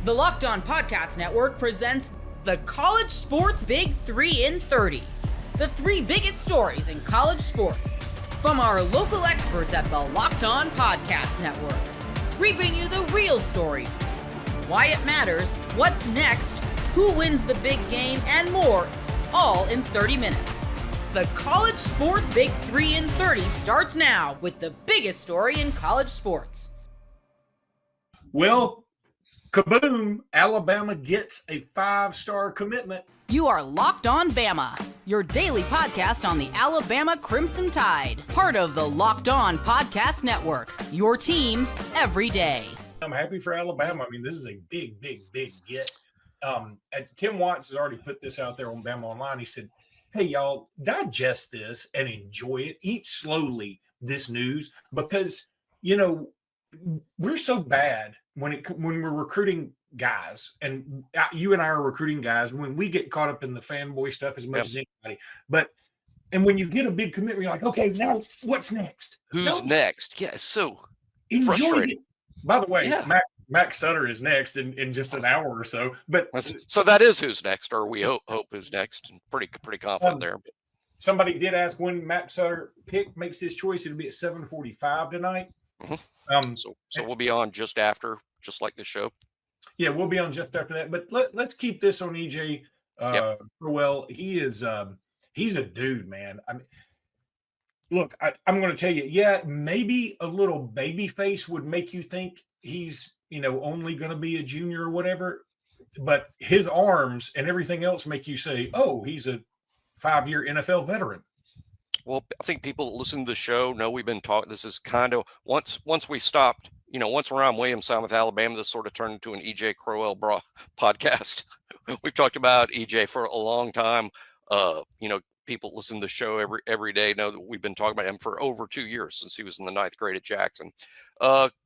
The Locked On Podcast Network presents the College Sports Big 3 in 30. The three biggest stories in college sports. From our local experts at the Locked On Podcast Network. We bring you the real story. Why it matters, what's next, who wins the big game, and more, all in 30 minutes. The College Sports Big 3 in 30 starts now with the biggest story in college sports. Well, kaboom, Alabama gets a 5-star commitment. You are Locked On Bama, your daily podcast on the Alabama Crimson Tide. Part of the Locked On Podcast Network, your team every day. I'm happy for Alabama. I mean, this is a big get. Tim Watts has already put this out there on Bama Online. He said, hey, y'all, digest this and enjoy it. Eat slowly this news because, you know, we're so bad when we're recruiting guys, and you and I are recruiting guys when we get caught up in the fanboy stuff as much as anybody. And when you get a big commitment, you're like, okay, now what's next? Who's next? Yeah, so enjoy frustrating. It. By the way, Max Sutter is next in just an hour or so. But so that is who's next, or we hope who's next. And pretty confident there. Somebody did ask when Max Sutter makes his choice. It'll be at 7:45 tonight. Mm-hmm. So we'll be on just after, just like the show. Yeah, we'll be on just after that. But let's keep this on EJ Crowell. He is he's a dude, man. I mean, look, I'm going to tell you, maybe a little baby face would make you think he's, only going to be a junior or whatever. But his arms and everything else make you say, oh, he's a 5-year NFL veteran. Well, I think people that listen to the show know we've been talking. This is kind of once we stopped, once Ryan Williams signed with Alabama, this sort of turned into an EJ Crowell podcast. We've talked about EJ for a long time. People listen to the show every day know that we've been talking about him for over 2 years since he was in the 9th grade at Jackson.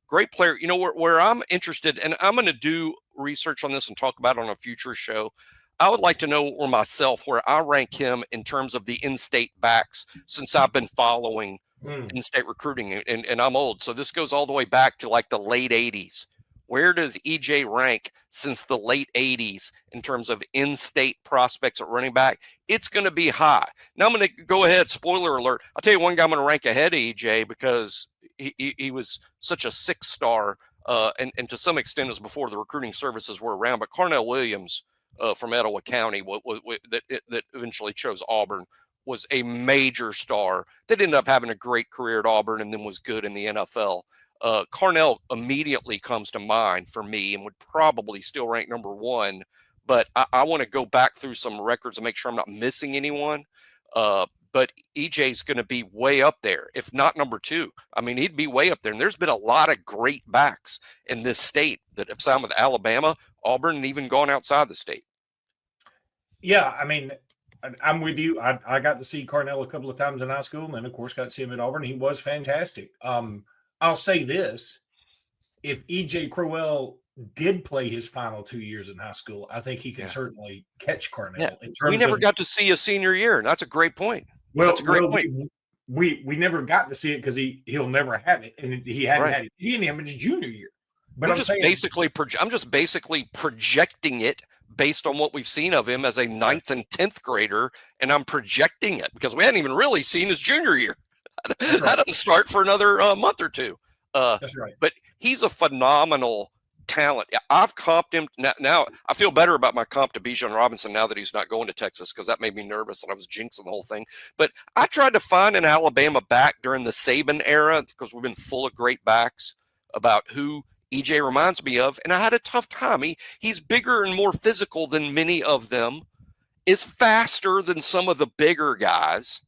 Great player. Where I'm interested, and I'm going to do research on this and talk about it on a future show. I would like to know where I rank him in terms of the in-state backs since I've been following in-state recruiting, and I'm old. So this goes all the way back to like the late 80s. Where does EJ rank since the late 80s in terms of in-state prospects at running back? It's going to be high. Now I'm going to go ahead, spoiler alert. I'll tell you one guy I'm going to rank ahead of EJ because he was such a 6-star, and to some extent it was before the recruiting services were around, but Carnell Williams, from Etowah County, that eventually chose Auburn, was a major star that ended up having a great career at Auburn and then was good in the NFL. Carnell immediately comes to mind for me and would probably still rank number 1, but I want to go back through some records and make sure I'm not missing anyone. But EJ's going to be way up there, if not number 2. I mean, he'd be way up there. And there's been a lot of great backs in this state that have signed with Alabama, Auburn, and even gone outside the state. Yeah, I mean, I'm with you. I got to see Carnell a couple of times in high school, and then, of course, got to see him at Auburn. He was fantastic. I'll say this. If E.J. Crowell did play his final 2 years in high school, I think he can certainly catch Carnell. Yeah. We never got to see a senior year, and that's a great point. Well, that's a great point. We never got to see it because he'll never have it, and he hadn't had it. He didn't have his junior year. But I'm just basically projecting it based on what we've seen of him as a 9th and 10th grader, and I'm projecting it because we hadn't even really seen his junior year. That doesn't start for another month or two. That's right. But he's a phenomenal talent. I've comped him. Now I feel better about my comp to Bijan Robinson now that he's not going to Texas because that made me nervous and I was jinxing the whole thing. But I tried to find an Alabama back during the Saban era because we've been full of great backs about who EJ reminds me of, and I had a tough time. He's bigger and more physical than many of them, is faster than some of the bigger guys.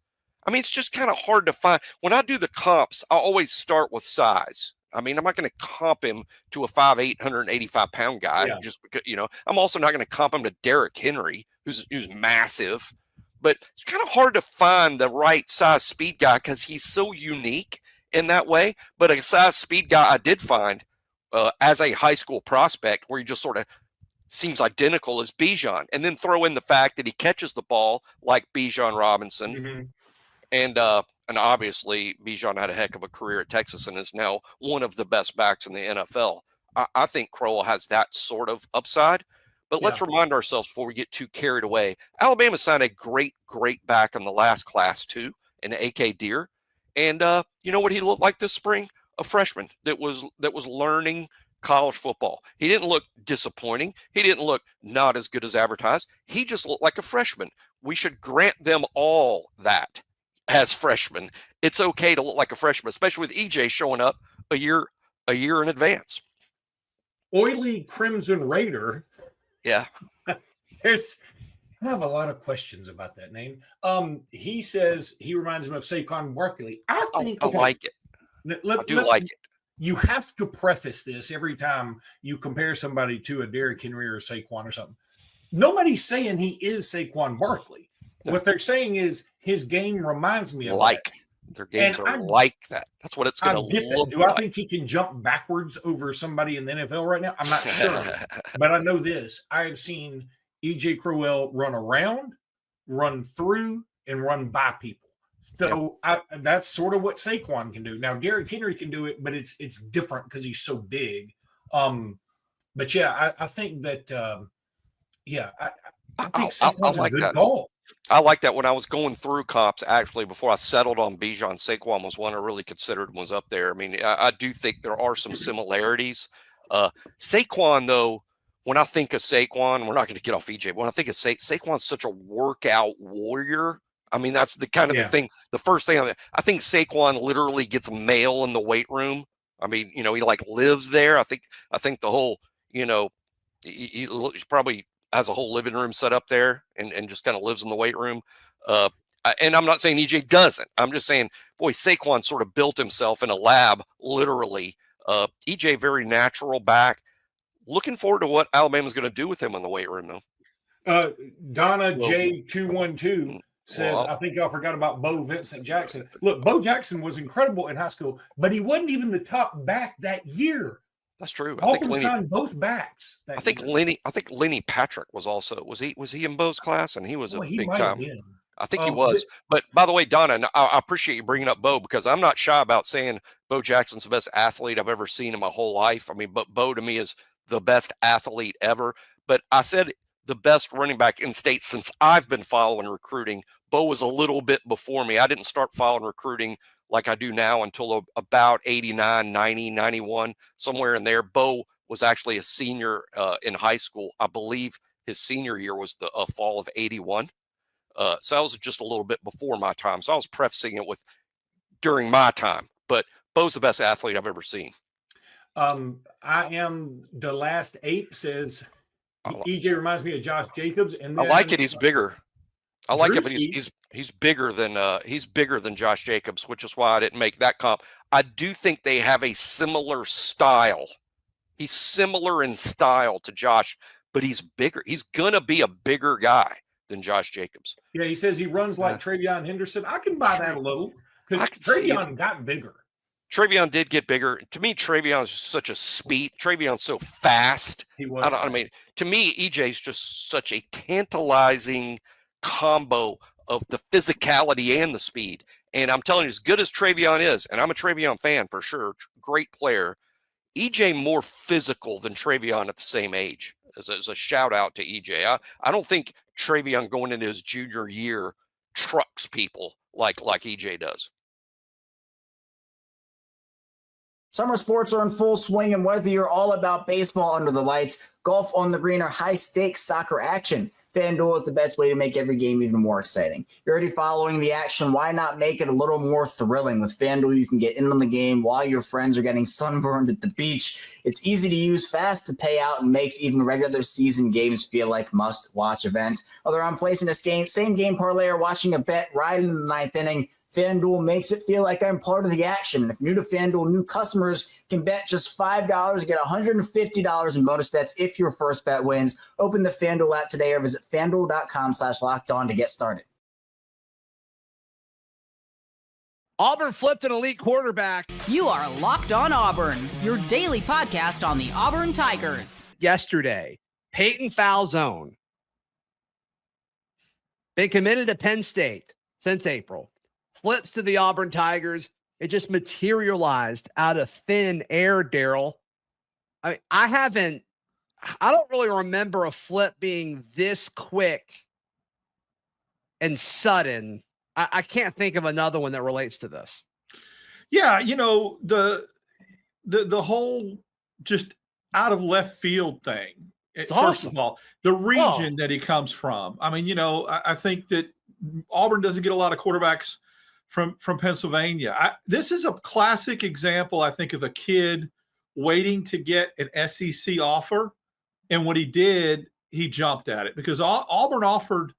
I mean, it's just kind of hard to find. When I do the comps, I always start with size. I mean, I'm not going to comp him to a 5'8", 185-pound guy just because, I'm also not going to comp him to Derrick Henry, who's massive. But it's kind of hard to find the right size speed guy because he's so unique in that way. But a size speed guy I did find as a high school prospect where he just sort of seems identical as Bijan. And then throw in the fact that he catches the ball like Bijan Robinson. Mm-hmm. And obviously Bijan had a heck of a career at Texas and is now one of the best backs in the NFL. I think Crowell has that sort of upside. But let's remind ourselves before we get too carried away. Alabama signed a great back in the last class too, in A.K. Deer. And you know what he looked like this spring? A freshman that was learning college football. He didn't look disappointing. He didn't look not as good as advertised. He just looked like a freshman. We should grant them all that as freshmen. It's okay to look like a freshman, especially with EJ showing up a year in advance. Oily Crimson Raider. Yeah. I have a lot of questions about that name. He says he reminds him of Saquon Barkley. I like it. I do like it. You have to preface this every time you compare somebody to a Derrick Henry or Saquon or something. Nobody's saying he is Saquon Barkley. No. What they're saying is his game reminds me of that. Their games like that. That's what it's going to look like. Do I think he can jump backwards over somebody in the NFL right now? I'm not sure. But I know this. I have seen E.J. Crowell run around, run through, and run by people. So that's sort of what Saquon can do. Now, Derrick Henry can do it, but it's different because he's so big. But yeah, I think that I think Saquon's a good call. I like that. When I was going through comps, actually, before I settled on Bijan, Saquon was one I really considered and was up there. I mean, I do think there are some similarities. Saquon, though, when I think of Saquon, we're not going to get off EJ. But when I think of Saquon's such a workout warrior. I mean, that's the kind of the thing. The first thing I think Saquon literally gets mail in the weight room. I mean, he like lives there. I think the whole, he probably has a whole living room set up there and just kind of lives in the weight room. And I'm not saying EJ doesn't. I'm just saying, boy, Saquon sort of built himself in a lab, literally. EJ, very natural back. Looking forward to what Alabama's going to do with him in the weight room, though. Donna J212 says, I think y'all forgot about Bo Vincent Jackson. Look, Bo Jackson was incredible in high school, but he wasn't even the top back that year. That's true. Auburn signed both backs. I think Lenny Patrick was also was he in Bo's class, and he was a big time. I think he was. But by the way, Donna, I appreciate you bringing up Bo because I'm not shy about saying Bo Jackson's the best athlete I've ever seen in my whole life. I mean, but Bo to me is the best athlete ever. But I said the best running back in state since I've been following recruiting. Bo was a little bit before me. I didn't start following recruiting like I do now until about 89, 90, 91, somewhere in there. Bo was actually a senior in high school. I believe his senior year was the fall of 81. So that was just a little bit before my time. So I was prefacing it with during my time. But Bo's the best athlete I've ever seen. I am the last ape says EJ reminds me of Josh Jacobs. And then, I like it. He's bigger. I like it, but he's bigger than Josh Jacobs, which is why I didn't make that comp. I do think they have a similar style. He's similar in style to Josh, but he's bigger. He's gonna be a bigger guy than Josh Jacobs. Yeah, he says he runs like Travion Henderson. I can buy that a little because Travion got bigger. Travion did get bigger. To me, Travion is such a speed. Travion's so fast. He was. I mean, to me, EJ's just such a tantalizing combo of the physicality and the speed. And I'm telling you, as good as Travion is, and I'm a Travion fan for sure, great player, EJ more physical than Travion at the same age. As a shout out to EJ. I don't think Travion going into his junior year trucks people like EJ does. Summer sports are in full swing, and whether you're all about baseball under the lights, golf on the green, or high-stakes soccer action, FanDuel is the best way to make every game even more exciting. You're already following the action. Why not make it a little more thrilling? With FanDuel, you can get in on the game while your friends are getting sunburned at the beach. It's easy to use, fast to pay out, and makes even regular season games feel like must-watch events. Whether I'm placing a same-game parlay or watching a bet right in the ninth inning, FanDuel makes it feel like I'm part of the action. If new to FanDuel, new customers can bet just $5 and get $150 in bonus bets if your first bet wins. Open the FanDuel app today or visit FanDuel.com/lockedon to get started. Auburn flipped an elite quarterback. You are Locked On Auburn, your daily podcast on the Auburn Tigers. Yesterday, Peyton Falzone. Been committed to Penn State since April. Flips to the Auburn Tigers. It just materialized out of thin air, Daryl. I don't really remember a flip being this quick and sudden. I can't think of another one that relates to this. Yeah, the whole just out of left field thing. It's First awesome. of all, the region that he comes from. I mean, I think that Auburn doesn't get a lot of quarterbacks from Pennsylvania. This is a classic example, I think, of a kid waiting to get an SEC offer. And what he did, he jumped at it because Auburn offered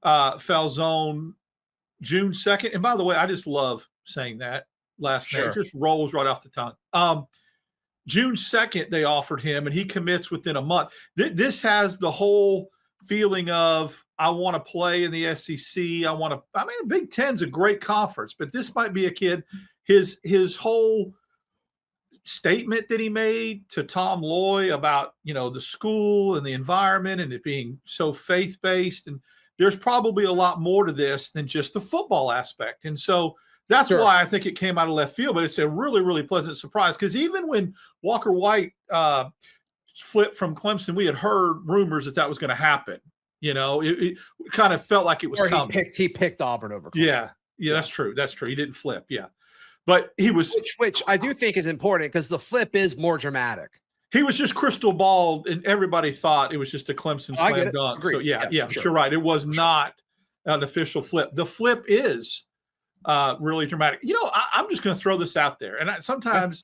Falzone June 2nd. And by the way, I just love saying that last name. It just rolls right off the tongue. June 2nd, they offered him, and he commits within a month. This has the whole feeling of, I want to play in the SEC. Big Ten's a great conference, but this might be a kid. His whole statement that he made to Tom Loy about, the school and the environment and it being so faith-based. And there's probably a lot more to this than just the football aspect. And so that's why I think it came out of left field, but it's a really, really pleasant surprise. Because even when Walker White flipped from Clemson, we had heard rumors that was going to happen. It kind of felt like it was coming. He picked Auburn over Clemson. Yeah, that's true. He didn't flip. Yeah, but he was, which I do think is important because the flip is more dramatic. He was just crystal balled, and everybody thought it was just a Clemson slam dunk. Agreed. So yeah, but you're right. It was not an official flip. The flip is really dramatic. I'm just going to throw this out there. And sometimes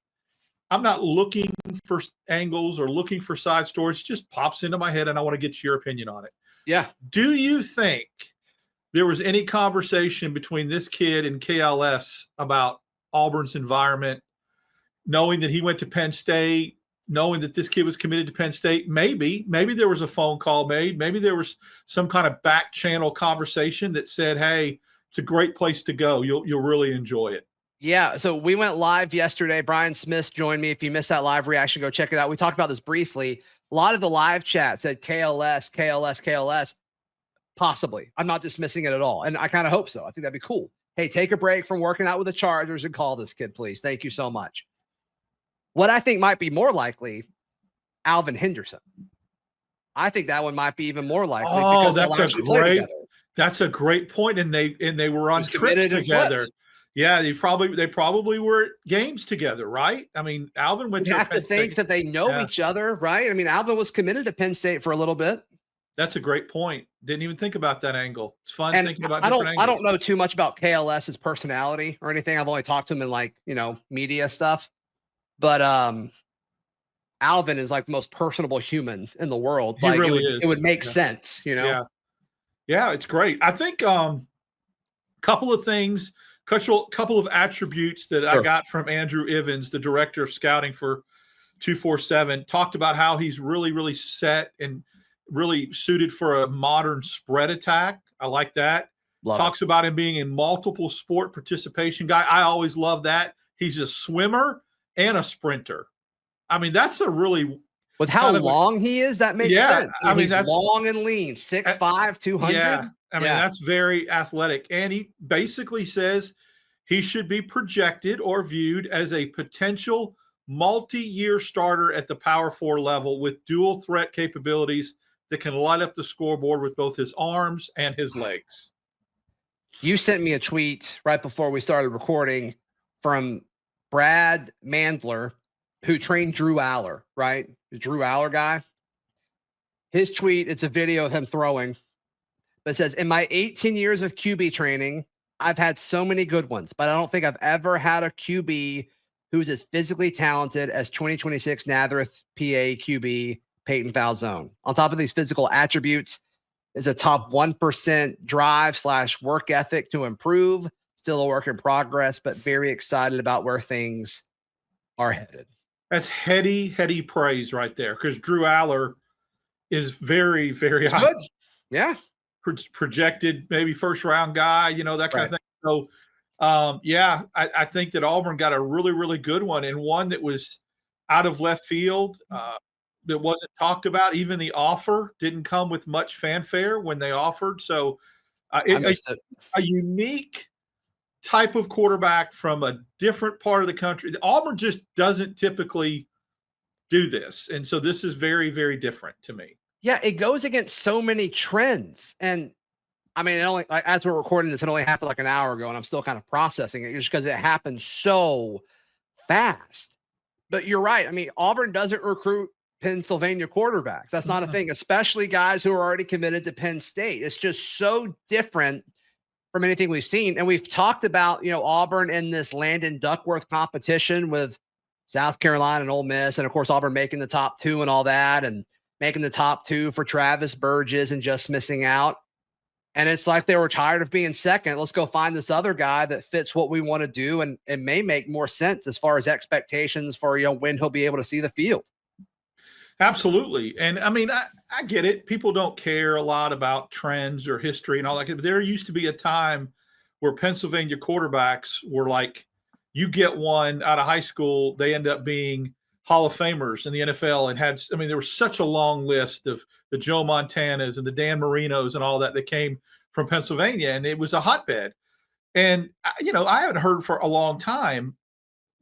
I'm not looking for angles or looking for side stories. It just pops into my head and I want to get your opinion on it. Yeah. Do you think there was any conversation between this kid and KLS about Auburn's environment, knowing that he went to Penn State, knowing that this kid was committed to Penn State? Maybe there was a phone call made. Maybe there was some kind of back channel conversation that said, hey, it's a great place to go. You'll really enjoy it. Yeah. So we went live yesterday. Brian Smith joined me. If you missed that live reaction, go check it out. We talked about this briefly. A lot of the live chat said KLS. Possibly. I'm not dismissing it at all. And I kind of hope so. I think that'd be cool. Hey, take a break from working out with the Chargers and call this kid, please. Thank you so much. What I think might be more likely, Alvin Henderson. I think that one might be even more likely. Oh, that's a great point. And they were on trips together. Yeah, they probably were at games together, right? I mean, Alvin went to have to think that they know each other, right? I mean, Alvin was committed to Penn State for a little bit. That's a great point. Didn't even think about that angle. It's fun thinking about different angles. I don't know too much about KLS's personality or anything. I've only talked to him in media stuff. But Alvin is like the most personable human in the world. He really is. It would make sense, Yeah, it's great. I think couple of things, couple of attributes that I got from Andrew Ivins, the director of scouting for 247, talked about how he's really, really set and really suited for a modern spread attack. I like that. Talks about him being in multiple sport participation guy. I always love that. He's a swimmer and a sprinter. I mean, that's a really with how long he is, that makes sense. I mean, that's long and lean, 6'5", 200. Yeah, I mean, that's very athletic. And he basically says he should be projected or viewed as a potential multi-year starter at the Power 4 level with dual threat capabilities that can light up the scoreboard with both his arms and his legs. You sent me a tweet right before we started recording from Brad Mandler, who trained Drew Aller, right? The Drew Aller guy. His tweet, it's a video of him throwing, but it says, in my 18 years of QB training, I've had so many good ones, but I don't think I've ever had a QB who's as physically talented as 2026 Nazareth PA QB Peyton Falzone. On top of these physical attributes is a top 1% drive/work ethic to improve. Still a work in progress, but very excited about where things are headed. That's heady praise right there, because Drew Aller is very, very high. Yeah. Projected, maybe first-round guy, that kind of thing. So, I think that Auburn got a really, really good one, and one that was out of left field, that wasn't talked about. Even the offer didn't come with much fanfare when they offered. So, a unique type of quarterback from a different part of the country. Auburn just doesn't typically do this. And so this is very, very different to me. Yeah, it goes against so many trends. And I mean, it only, like, as we're recording this, it only happened like an hour ago, and I'm still kind of processing it just because it happened so fast. But you're right. I mean, Auburn doesn't recruit Pennsylvania quarterbacks. That's not a thing, especially guys who are already committed to Penn State. It's just so different from anything we've seen. And we've talked about, Auburn in this Landon Duckworth competition with South Carolina and Ole Miss. And of course, Auburn making the top 2 and all that, and making the top 2 for Travis Burgess and just missing out. And it's like they were tired of being second. Let's go find this other guy that fits what we want to do and may make more sense as far as expectations for, when he'll be able to see the field. Absolutely. And I mean, I get it. People don't care a lot about trends or history and all that. But there used to be a time where Pennsylvania quarterbacks were like, you get one out of high school, they end up being Hall of Famers in the NFL, and there was such a long list of the Joe Montanas and the Dan Marinos and all that came from Pennsylvania, and it was a hotbed. And, I haven't heard for a long time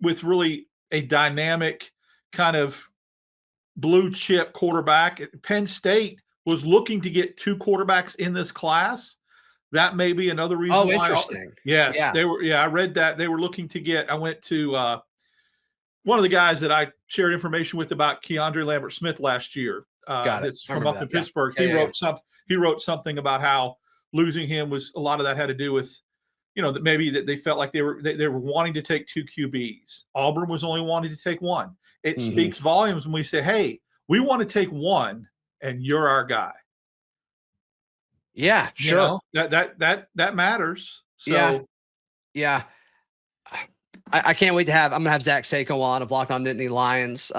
with really a dynamic kind of blue chip quarterback. Penn State was looking to get 2 quarterbacks in this class. That may be another reason. Oh, interesting. Yes, yeah. They were. Yeah, I read that they were looking to get. I went to one of the guys that I shared information with about Keandre Lambert-Smith last year. That's from up in Pittsburgh. He wrote something about how losing him was a lot of that had to do with, that maybe that they felt like they were wanting to take 2 QBs. Auburn was only wanting to take 1. It speaks volumes when we say, hey, we want to take 1 and you're our guy. Yeah, sure. That matters. So yeah. I can't wait to I'm going to have Zach Seiko on of Locked On Nittany Lions,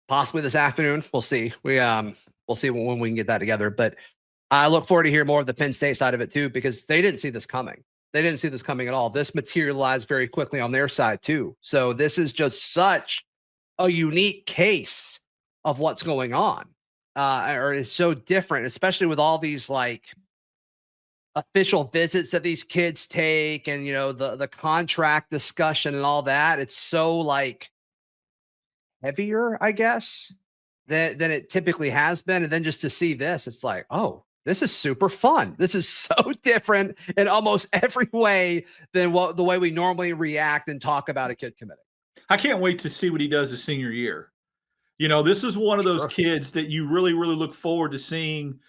possibly this afternoon. We'll see. We'll see when we can get that together. But I look forward to hear more of the Penn State side of it too, because they didn't see this coming. They didn't see this coming at all. This materialized very quickly on their side too. So this is just such a unique case of what's going on, or is so different, especially with all these like official visits that these kids take, and the contract discussion and all that. It's so like heavier, I guess, than it typically has been. And then just to see this, it's like, oh, this is super fun. This is so different in almost every way than the way we normally react and talk about a kid committing. I can't wait to see what he does his senior year. This is one of those kids that you really, really look forward to seeing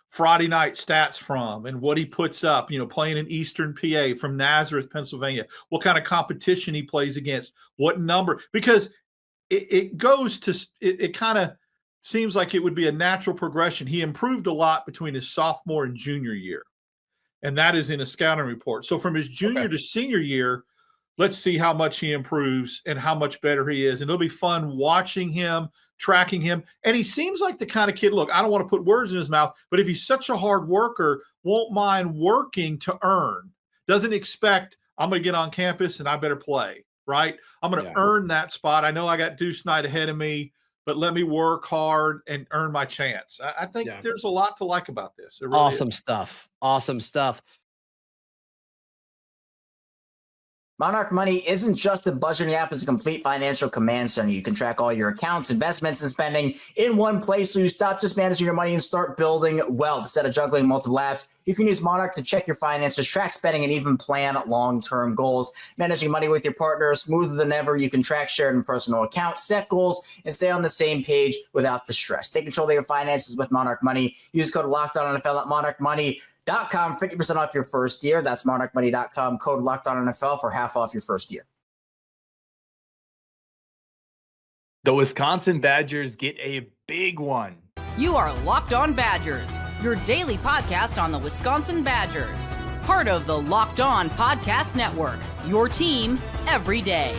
Friday night stats from, and what he puts up, playing in Eastern PA from Nazareth, Pennsylvania, what kind of competition he plays against, what number, because it kind of seems like it would be a natural progression. He improved a lot between his sophomore and junior year, and that is in a scouting report. So from his junior to senior year, let's see how much he improves and how much better he is. And it'll be fun watching him, tracking him. And he seems like the kind of kid, look, I don't want to put words in his mouth, but if he's such a hard worker, won't mind working to earn, doesn't expect, I'm going to get on campus and I better play, right? I'm going to earn that spot. I know I got Deuce Knight ahead of me, but let me work hard and earn my chance. I think there's a lot to like about this. Really awesome stuff. Awesome stuff. Monarch Money isn't just a budgeting app, it's a complete financial command center. You can track all your accounts, investments, and spending in one place, so you stop just managing your money and start building wealth. Instead of juggling multiple apps, you can use Monarch to check your finances, track spending, and even plan long-term goals. Managing money with your partner is smoother than ever. You can track shared and personal accounts, set goals, and stay on the same page without the stress. Take control of your finances with Monarch Money. Use code LOCKEDONNFL at monarchmoney.com, 50% off your first year. That's monarchmoney.com, code LOCKEDONNFL for half off your first year. The Wisconsin Badgers get a big one. You are Locked On Badgers, your daily podcast on the Wisconsin Badgers. Part of the Locked On Podcast Network, your team every day.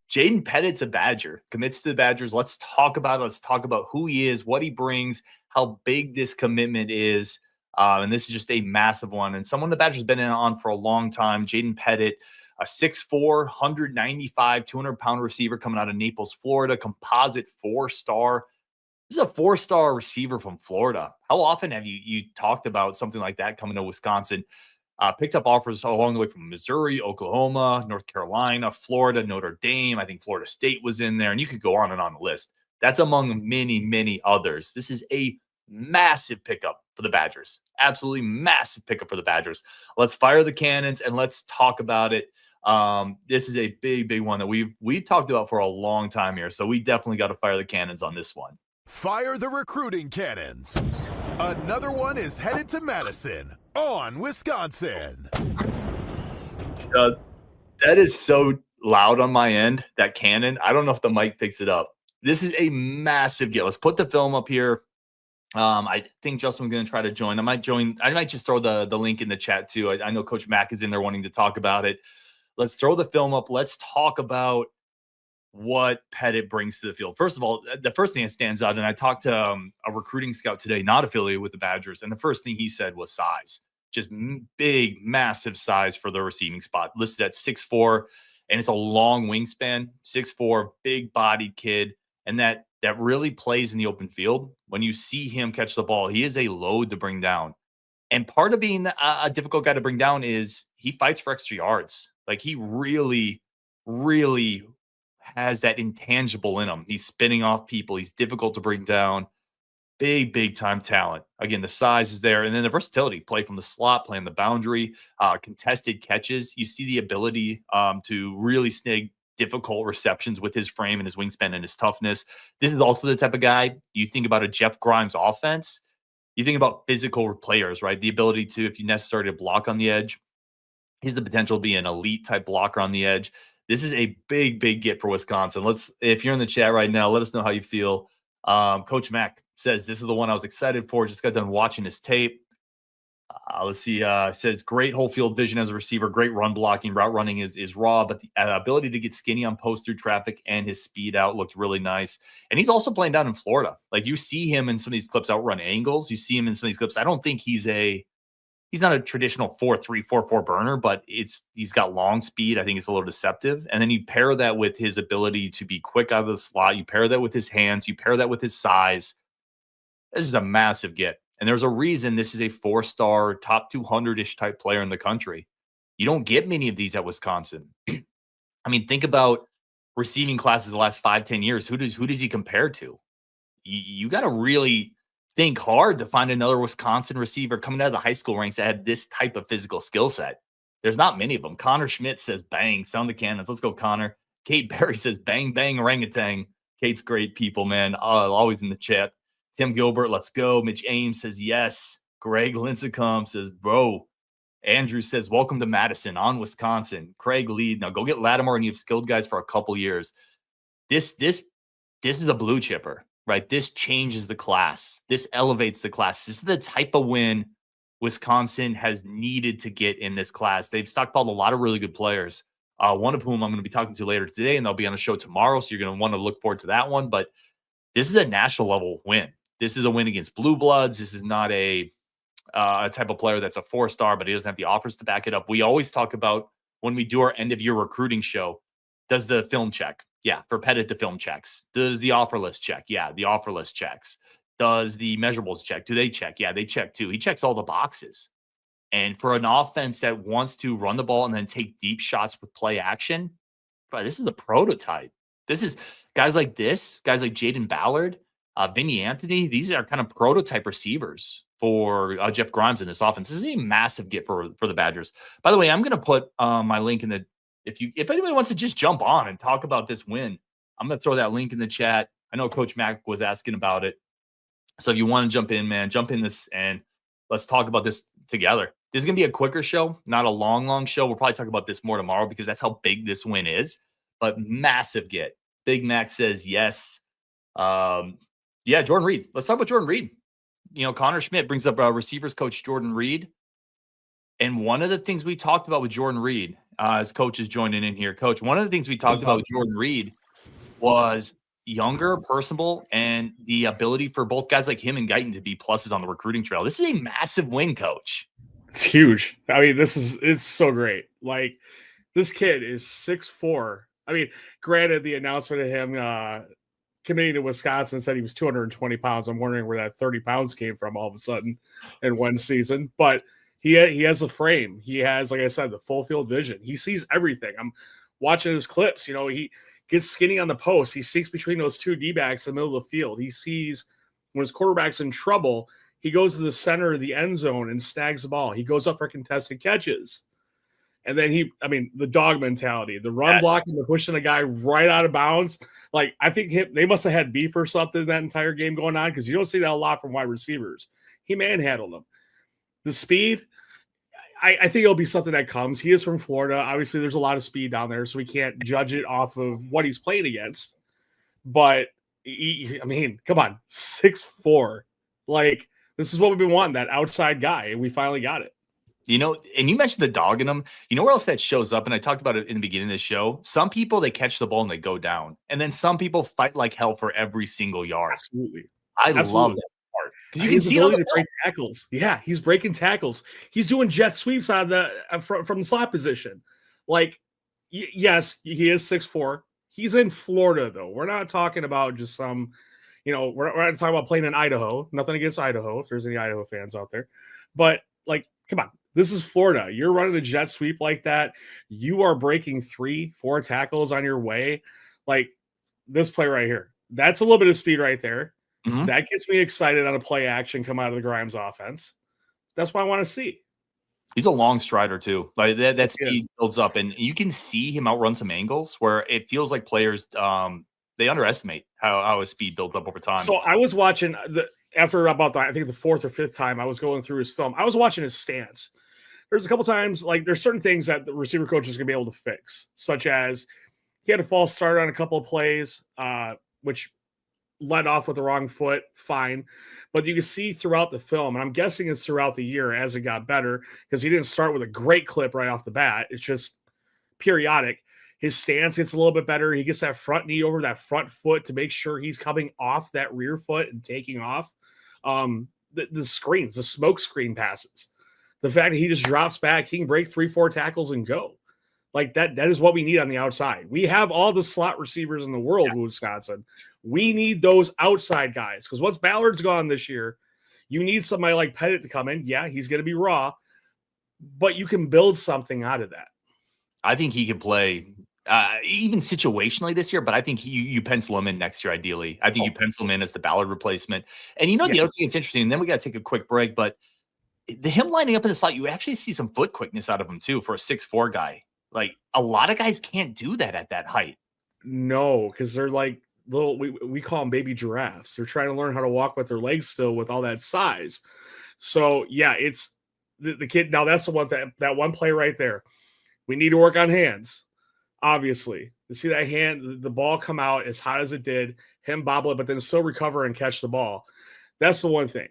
Jaden Pettit's a Badger, commits to the Badgers. Let's talk about it. Let's talk about who he is, what he brings, how big this commitment is. And this is just a massive one. And someone the Badgers have been in on for a long time. Jaden Pettit, a 6'4", 195, 200-pound receiver coming out of Naples, Florida, composite 4-star. This is a 4-star receiver from Florida. How often have you talked about something like that coming to Wisconsin? Picked up offers along the way from Missouri, Oklahoma, North Carolina, Florida, Notre Dame. I think Florida State was in there, and you could go on and on the list. That's among many, many others. This is a massive pickup for the Badgers. Absolutely massive pickup for the Badgers. Let's fire the cannons and let's talk about it. This is a big, big one that we've talked about for a long time here. So we definitely got to fire the cannons on this one. Fire the recruiting cannons. Another one is headed to Madison on Wisconsin. That is so loud on my end, that cannon. I don't know if the mic picks it up. This is a massive get. Let's put the film up here. I think Justin's going to try to join. I might just throw the link in the chat too. I know Coach Mack is in there wanting to talk about it. Let's throw the film up. Let's talk about what Pettit brings to the field. First of all, the first thing that stands out, and I talked to a recruiting scout today, not affiliated with the Badgers, and the first thing he said was size. Just big, massive size for the receiving spot. Listed at 6'4", and it's a long wingspan. 6'4", big-bodied kid, and that really plays in the open field. When you see him catch the ball, he is a load to bring down. And part of being a difficult guy to bring down is he fights for extra yards. Like, he really, really has that intangible in him. He's spinning off people. He's difficult to bring down. Big time talent. Again, the size is there. And then the versatility, play from the slot, play on the boundary, contested catches. You see the ability to really snag difficult receptions with his frame and his wingspan and his toughness. This is also the type of guy, you think about a Jeff Grimes offense, you think about physical players, right? The ability to, if you necessarily block on the edge, he has the potential to be an elite type blocker on the edge. This is a big get for Wisconsin. If you're in the chat right now, let us know how you feel. Coach Mack says, this is the one I was excited for. Just got done watching his tape. Let's see. Says great whole field vision as a receiver, great run blocking, route running is raw, but the ability to get skinny on post through traffic and his speed out looked really nice. And he's also playing down in Florida. Like, you see him in some of these clips outrun angles. You see him in some of these clips. I don't think he's not a traditional 4.3, 4.4 burner, but he's got long speed. I think it's a little deceptive. And then you pair that with his ability to be quick out of the slot. You pair that with his hands. You pair that with his size. This is a massive get. And there's a reason this is a 4-star, top 200-ish type player in the country. You don't get many of these at Wisconsin. I mean, think about receiving classes the last 5-10 years. Who does he compare to? You got to really think hard to find another Wisconsin receiver coming out of the high school ranks that had this type of physical skill set. There's not many of them. Connor Schmidt says, bang, sound the cannons. Let's go, Connor. Kate Berry says, bang, bang, orangutan. Kate's great people, man. Always in the chat. Tim Gilbert, let's go. Mitch Ames says, yes. Greg Lincecum says, bro. Andrew says, welcome to Madison on Wisconsin. Craig Lee, now go get Lattimore, and you have skilled guys for a couple years. This is a blue chipper, right? This changes the class. This elevates the class. This is the type of win Wisconsin has needed to get in this class. They've stockpiled a lot of really good players, one of whom I'm going to be talking to later today, and they'll be on a show tomorrow, so you're going to want to look forward to that one. But this is a national level win. This is a win against Blue Bloods. This is not a type of player that's a 4-star, but he doesn't have the offers to back it up. We always talk about, when we do our end-of-year recruiting show, does the film check? Yeah, for Pettit, the film checks. Does the offer list check? Yeah, the offer list checks. Does the measurables check? Do they check? Yeah, they check too. He checks all the boxes. And for an offense that wants to run the ball and then take deep shots with play action, bro, this is a prototype. This is guys like Jaden Ballard, Vinny Anthony. These are kind of prototype receivers for Jeff Grimes in this offense. This is a massive get for the Badgers. By the way, I'm going to put my link in the, if anybody wants to just jump on and talk about this win, I'm going to throw that link in the chat. I know Coach Mack was asking about it. So if you want to jump in, man, jump in this and let's talk about this together. This is going to be a quicker show, not a long show. We'll probably talk about this more tomorrow because that's how big this win is. But massive get. Big Mac says yes. Yeah, Jordan Reed. Let's talk about Jordan Reed. You know, Connor Schmidt brings up receivers coach Jordan Reed. And one of the things we talked about with Jordan Reed, as Coach is joining in here, Coach, one of the things we talked about with Jordan Reed was younger, personable, and the ability for both guys like him and Guyton to be pluses on the recruiting trail. This is a massive win, Coach. It's huge. I mean, it's so great. Like, this kid is 6'4". I mean, granted, the announcement of him committing to Wisconsin said he was 220 pounds. I'm wondering where that 30 pounds came from all of a sudden in one season. But He has a frame. He has, like I said, the full field vision. He sees everything. I'm watching his clips. You know, he gets skinny on the post. He seeks between those two D-backs in the middle of the field. He sees when his quarterback's in trouble, he goes to the center of the end zone and snags the ball. He goes up for contested catches. And then the dog mentality, the run blocking, the pushing a guy right out of bounds. Like, I think they must have had beef or something that entire game going on, because you don't see that a lot from wide receivers. He manhandled them. The speed, I think it'll be something that comes. He is from Florida. Obviously, there's a lot of speed down there, so we can't judge it off of what he's playing against. But, come on, 6'4". Like, this is what we've been wanting, that outside guy, and we finally got it. You know, and you mentioned the dog in him. You know where else that shows up? And I talked about it in the beginning of the show. Some people, they catch the ball and they go down. And then some people fight like hell for every single yard. Absolutely. I love that part. Because you can see it to break tackles. Yeah, he's breaking tackles. He's doing jet sweeps on the from the slot position. Like, yes, he is 6'4". He's in Florida, though. We're not talking about just some, we're not talking about playing in Idaho. Nothing against Idaho, if there's any Idaho fans out there. But, like, come on. This is Florida. You're running a jet sweep like that. You are breaking 3-4 tackles on your way. Like, this play right here. That's a little bit of speed right there. Mm-hmm. That gets me excited on a play action come out of the Grimes offense. That's what I want to see. He's a long strider too. Like that speed builds up, and you can see him outrun some angles where it feels like players they underestimate how his speed builds up over time. So I was watching after about I think the fourth or fifth time I was going through his film. I was watching his stance. There's a couple times, like, there's certain things that the receiver coach is going to be able to fix, such as he had a false start on a couple of plays, which led off with the wrong foot. Fine. But you can see throughout the film, and I'm guessing it's throughout the year as it got better, because he didn't start with a great clip right off the bat. It's just periodic. His stance gets a little bit better. He gets that front knee over that front foot to make sure he's coming off that rear foot and taking off. The screens, the smoke screen passes. The fact that he just drops back, he can break 3-4 tackles and go. Like, that is what we need on the outside. We have all the slot receivers in the world in Wisconsin. We need those outside guys, because once Ballard's gone this year, you need somebody like Pettit to come in. Yeah, he's going to be raw, but you can build something out of that. I think he could play even situationally this year, but I think you pencil him in next year ideally. I think you pencil him in as the Ballard replacement. And the other thing that's interesting, and then we got to take a quick break, but him lining up in the slot, you actually see some foot quickness out of him too for a 6'4" guy. Like, a lot of guys can't do that at that height. No, because they're like little, we call them baby giraffes. They're trying to learn how to walk with their legs still with all that size. So yeah, it's the kid. Now that's the one that one play right there. We need to work on hands. Obviously, to see that the ball come out as hot as it did, him bobble it, but then still recover and catch the ball. That's the one thing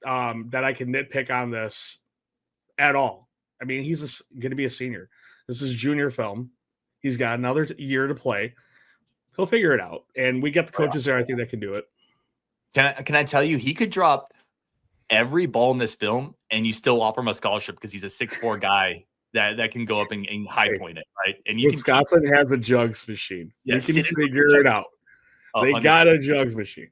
that I can nitpick on this at all. I mean, he's going to be a senior. This is junior film. He's got another year to play. He'll figure it out. And we get the coaches there, I think, that can do it. Can I tell you, he could drop every ball in this film and you still offer him a scholarship because he's a 6'4" guy that can go up and high point it, right? And Wisconsin has a jugs machine. You can figure it out. They got a jugs machine.